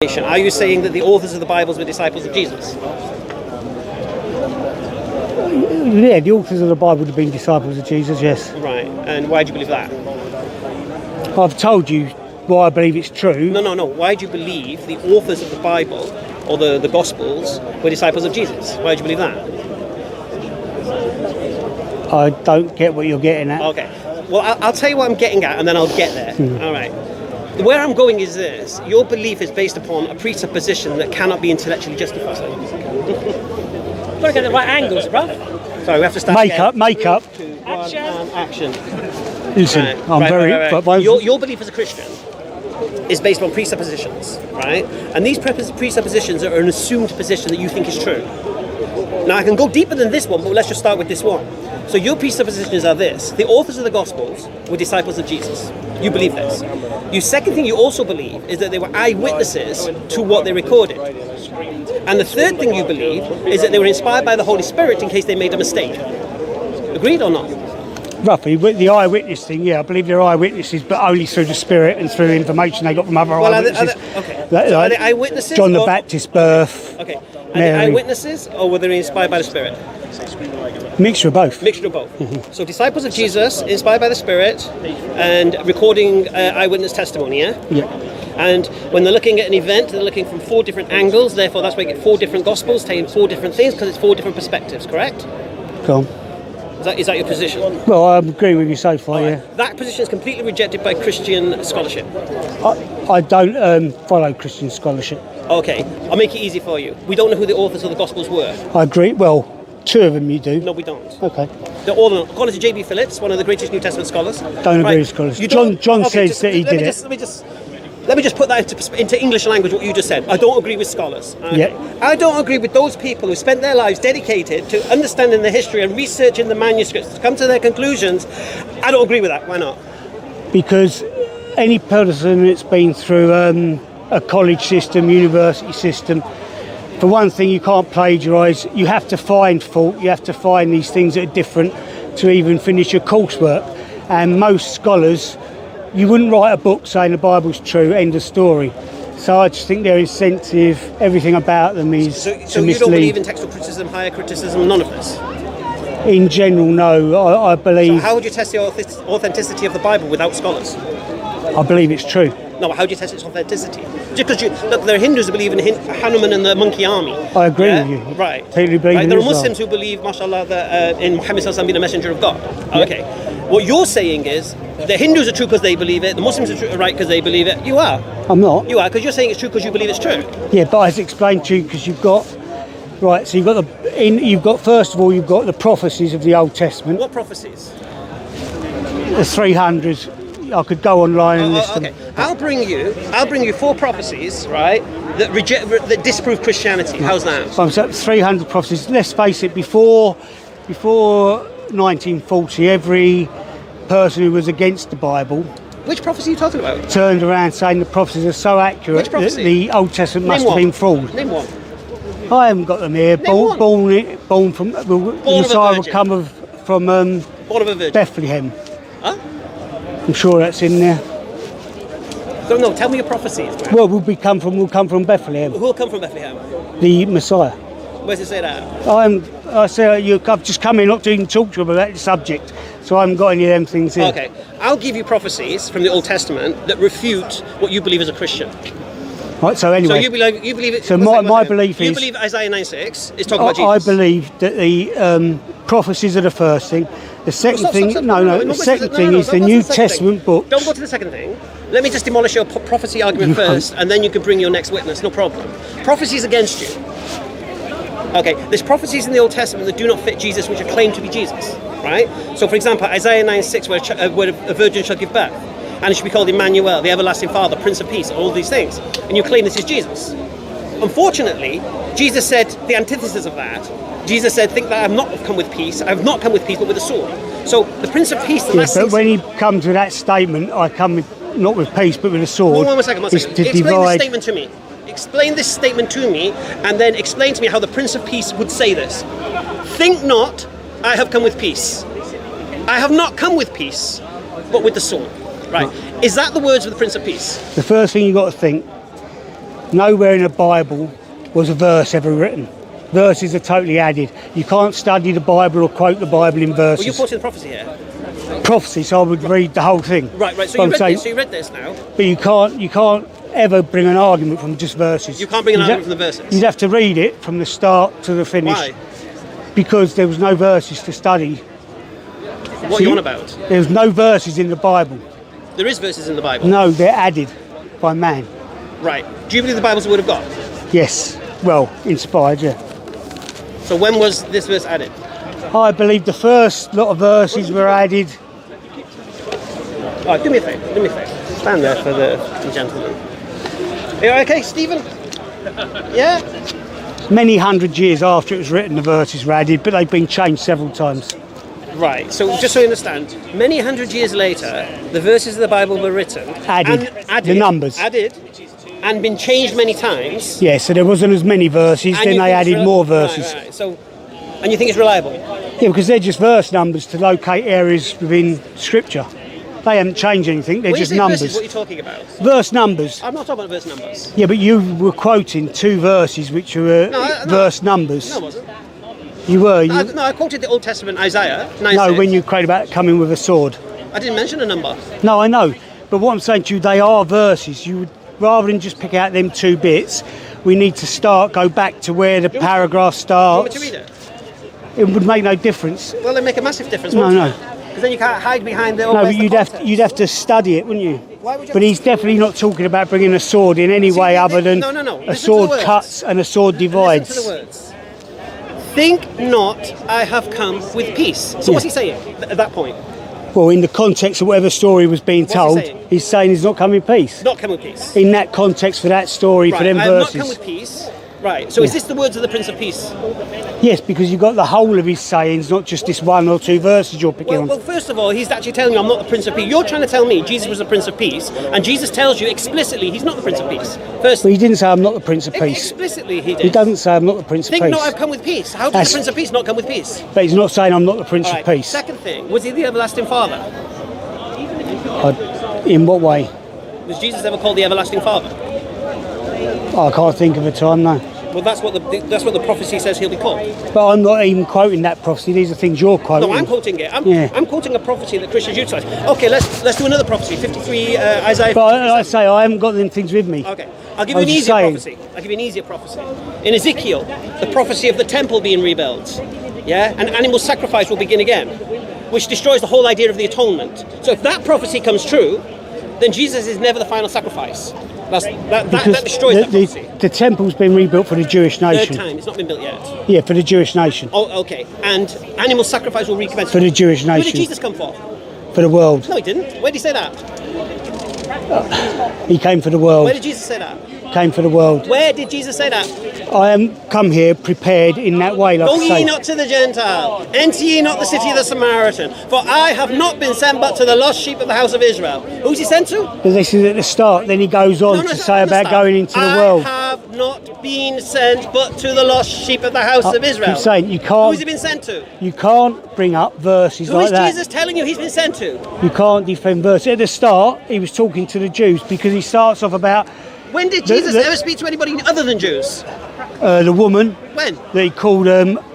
Are you saying that the authors of the Bibles were disciples of Jesus? Yeah, the authors of the Bible would have been disciples of Jesus, yes. Right, and why do you believe that? I've told you why I believe it's true. No. Why do you believe the authors of the Bible or the Gospels were disciples of Jesus? Why do you believe that? I don't get what you're getting at. Okay. Well, I'll tell you what I'm getting at, and then I'll get there. All right. Where I'm going is this. Your belief is based upon a presupposition that cannot be intellectually justified. You've got to get the right angles, bro. Sorry, we have to start Make up. 3, 2, 1, and action. Listen, Right. Your belief as a Christian is based on presuppositions, right? And these presuppositions are an assumed position that you think is true. Now, I can go deeper than this one, but let's just start with this one. So your presuppositions are this. The authors of the Gospels were disciples of Jesus. You believe this. The second thing you also believe is that they were eyewitnesses to what they recorded. And the third thing you believe is that they were inspired by the Holy Spirit in case they made a mistake. Agreed or not? Roughly, with the eyewitness thing, yeah, I believe they're eyewitnesses, but only through the Spirit and through information they got from other eyewitnesses. Are they eyewitnesses? John the Baptist's birth. Okay. Are they eyewitnesses, or were they inspired by the Spirit? Mixture of both. Mixture of both. So disciples of Jesus, inspired by the Spirit, and recording eyewitness testimony, yeah? Yeah. And when they're looking at an event, they're looking from 4 different angles, therefore that's why you get 4 different Gospels, telling 4 different things, because it's 4 different perspectives, correct? Go on. Is that your position? Well, I'm agreeing with you so far, yeah. That position is completely rejected by Christian scholarship. I don't follow Christian scholarship. Okay, I'll make it easy for you. We don't know who the authors of the Gospels were. I agree. Well, 2 of them you do. No, we don't. Okay. They're all according to J.B. Phillips, one of the greatest New Testament scholars. Don't agree with scholars. John says that he did it. Let me just put that into English language, what you just said. I don't agree with scholars. Okay? Yeah. I don't agree with those people who spent their lives dedicated to understanding the history and researching the manuscripts to come to their conclusions. I don't agree with that. Why not? Because any person that's been through a college system, university system, for one thing, you can't plagiarise. You have to find fault. You have to find these things that are different to even finish your coursework. And most scholars, you wouldn't write a book saying the Bible's true, end of story. So I just think they're insensitive. Everything about them is so to you mislead. don't believe in textual criticism, higher criticism, none of this? In general, no. I believe... So how would you test the authenticity of the Bible without scholars? I believe it's true. No, how do you test its authenticity? Just because look, there are Hindus who believe in Hanuman and the monkey army. I agree with you. Right. Totally believe in There are Islam. Muslims who believe, mashallah, that in Muhammad being the messenger of God. Yeah. Okay. What you're saying is the Hindus are true because they believe it, the Muslims are right because they believe it. You are. I'm not. You are, because you're saying it's true because you believe it's true. Yeah, but as explained to you, because you've got... Right, so you've got first of all, you've got the prophecies of the Old Testament. What prophecies? The 300. I could go online and list them. Okay. I'll bring you 4 prophecies, right, that disprove Christianity. How's that? So 300 prophecies. Let's face it, before 1940, every person who was against the Bible... Which prophecy are you talking about? ...turned around saying the prophecies are so accurate that the Old Testament must have been fraud. Name one. I haven't got them here. Born from... The Messiah would come from Born of a virgin. Bethlehem. Huh? I'm sure that's in there. No, tell me your prophecies. Man. Well, we'll come from Bethlehem. Who will come from Bethlehem? The Messiah. Where does it say that? I say I've just come in not to even talk to you about the subject, so I haven't got any of them things here. Okay, I'll give you prophecies from the Old Testament that refute what you believe as a Christian. Right. So anyway. So you believe it. So my belief is. You believe Isaiah 9:6 is talking about Jesus. I believe that the prophecies are the first thing. The second thing. The second thing is the New Testament books. Don't go to the second thing. Let me just demolish your prophecy argument first, and then you can bring your next witness. No problem. Prophecies against you. Okay, there's prophecies in the Old Testament that do not fit Jesus, which are claimed to be Jesus, right? So, for example, Isaiah 9:6, where a virgin shall give birth, and it should be called Emmanuel, the everlasting Father, Prince of Peace, all these things, and you claim this is Jesus. Unfortunately, Jesus said the antithesis of that. Jesus said, think that I have not come with peace. I have not come with peace, but with a sword. So, the Prince of Peace, but when he comes to that statement, I come not with peace, but with a sword. One second. Explain this statement to me. Explain this statement to me, and then explain to me how the Prince of Peace would say this. Think not, I have come with peace. I have not come with peace, but with the sword. Right. Is that the words of the Prince of Peace? The first thing you've got to think, Nowhere in the Bible was a verse ever written. Verses are totally added. You can't study the Bible or quote the Bible in Well, verses. you're quoting prophecy here. Prophecy, so I would read the whole thing. Right. So you read this now. But you can't ever bring an argument from just verses. You can't bring an argument from the verses. You'd have to read it from the start to the finish. Why? Because there was no verses to study. What are you on about? There was no verses in the Bible. There is verses in the Bible. No, they're added by man. Right. Do you believe the Bible's the word of God? Yes. Well, inspired, yeah. So when was this verse added? I believe the first lot of verses were added. All right, do me a favour. Stand there for the gentleman. Are you okay, Stephen? Yeah? Many hundred years after it was written, the verses were added, but they've been changed several times. Right, so just so you understand, many hundred years later, the verses of the Bible were written. Added. The numbers. Added, and been changed many times. Yeah, so there wasn't as many verses, And then you they think it's added more verses. Right. So, and you think it's reliable? Yeah, because they're just verse numbers to locate areas within Scripture. They haven't changed anything, they're When you just say numbers. verses, what are you talking about? Verse numbers. I'm not talking about verse numbers. Yeah, but you were quoting two verses which were verse numbers. No, I wasn't. You were. No, I quoted the Old Testament, Isaiah 9:6. No, when you quoted about coming with a sword. I didn't mention a number. No, I know. But what I'm saying to you, they are verses. You would, rather than just pick out them two bits, we need to go back to where the paragraph Do you starts. want me to read it? It would make no difference. Well, they make a massive difference. No, won't no. it? Because then you can't hide behind the. No, but you'd have to study it, wouldn't you? Why would you But have he's definitely not talking about bringing a sword in any way other than No. a Listen to sword the words. cuts and a sword divides. Listen to the words. Think not I have come with peace. So what's he saying at that point? Well, in the context of whatever story was being What's he told, saying? he's saying he's not coming with peace. Not come with peace. In that context for that story, for them I have verses. not come with peace. Right. So is this the words of the Prince of Peace? Yes, because you've got the whole of his sayings, not just this one or two verses you're picking on. Well, first of all, he's actually telling you I'm not the Prince of Peace. You're trying to tell me Jesus was the Prince of Peace, and Jesus tells you explicitly he's not the Prince of Peace. First, But he didn't say I'm not the Prince of Peace. explicitly he did. He doesn't say I'm not the Prince of Think Peace. not I've come with peace. How does That's- the Prince of Peace not come with peace? But he's not saying I'm not the Prince All of right. Peace. Second thing, was he the everlasting Father? In what way? Was Jesus ever called the everlasting Father? I can't think of a time, no. Well, that's what the prophecy says he'll be called. But I'm not even quoting that prophecy. These are things you're quoting. No, I'm quoting it. Yeah. I'm quoting a prophecy that Christians utilise. Okay, let's do another prophecy. 53 Isaiah. But like I say, I haven't got them things with me. Okay, I'll give I you an was just easier saying. prophecy. I'll give you an easier prophecy. In Ezekiel, the prophecy of the temple being rebuilt, yeah, and animal sacrifice will begin again, which destroys the whole idea of the atonement. So if that prophecy comes true, then Jesus is never the final sacrifice. That destroys that prophecy. The temple's been rebuilt for the Jewish Third nation. time, it's not been built yet. Yeah, for the Jewish nation. Oh, okay. And animal sacrifice will recommence. For the Jewish Where did nation. Jesus come for? For the world. No, he didn't. Where did he say that? He came for the Where world. did Jesus say that? Came for the world. Where did Jesus say that? I am come here prepared in that way, like Go I ye say. not to the Gentile, enter ye not the city of the Samaritan, for I have not been sent but to the lost sheep of the house of Israel. Who's he sent to? But this is at the start. Then he goes on to say about going into the world. I have not been sent but to the lost sheep of the house of Israel. I'm saying you Who can't. has he been sent to? You can't bring up verses Who like is that. Jesus telling you he's been sent to? You can't defend verses. At the start, he was talking to the Jews because he starts off about When did Jesus ever speak to anybody other than Jews? the woman When? that he called.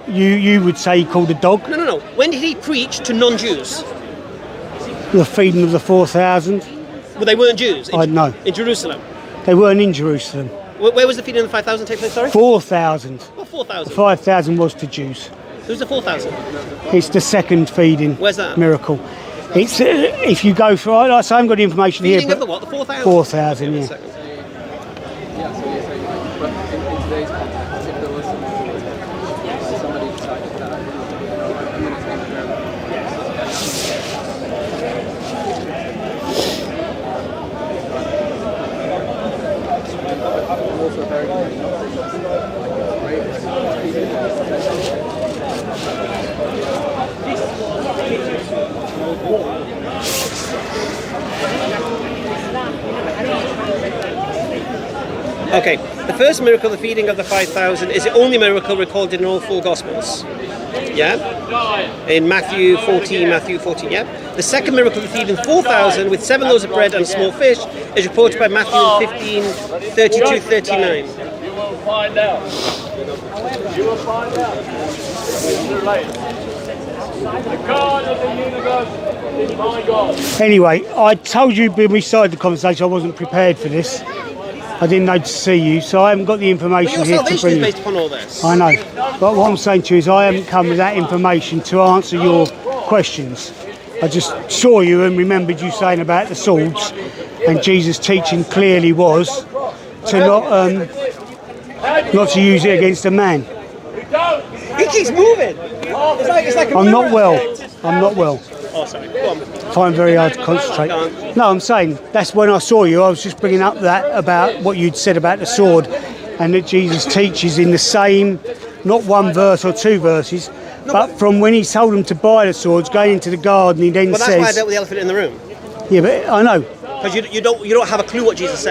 You would say he called a dog. No. When did he preach to non-Jews? The feeding of the 4,000. Well, they weren't Jews. I know. In Jerusalem. They weren't in Jerusalem. Where was the feeding of the 5,000 take place, sorry? 4,000. What, 4,000? 5,000 was to Jews. Who's the 4,000? It's the second feeding. Where's that? Miracle. It's if you go for. I say I haven't got the information Feeding here. of the what? The 4,000? 4,000. Yeah. Okay, the first miracle, the feeding of the 5,000, is the only miracle recorded in all four Gospels. Yeah? In Matthew 14, yeah? The second miracle of feeding 4,000 with 7 loaves of bread and a small fish is reported by Matthew in 15:32-39. You will find out. You will find out. The God of the universe is my God. Anyway, I told you when we started the conversation I wasn't prepared for this. I didn't know to see you, so I haven't got the information But your here to salvation is bring you. based upon all this. I know, but what I'm saying to you is I haven't come with that information to answer your questions. I just saw you and remembered you saying about the swords, and Jesus' teaching clearly was to not to use it against a man. He keeps moving. It's like a I'm not mirror well. effect. I'm not well. Oh, sorry. Go on. Find it very hard to concentrate. No, I'm saying that's when I saw you. I was just bringing up that about what you'd said about the sword, and that Jesus teaches in the same, not one verse or 2 verses, but from when he told them to buy the swords, going into the garden, he then But that's why I says, dealt with the elephant in the room. "Yeah, but I know." Because you don't have a clue what Jesus said.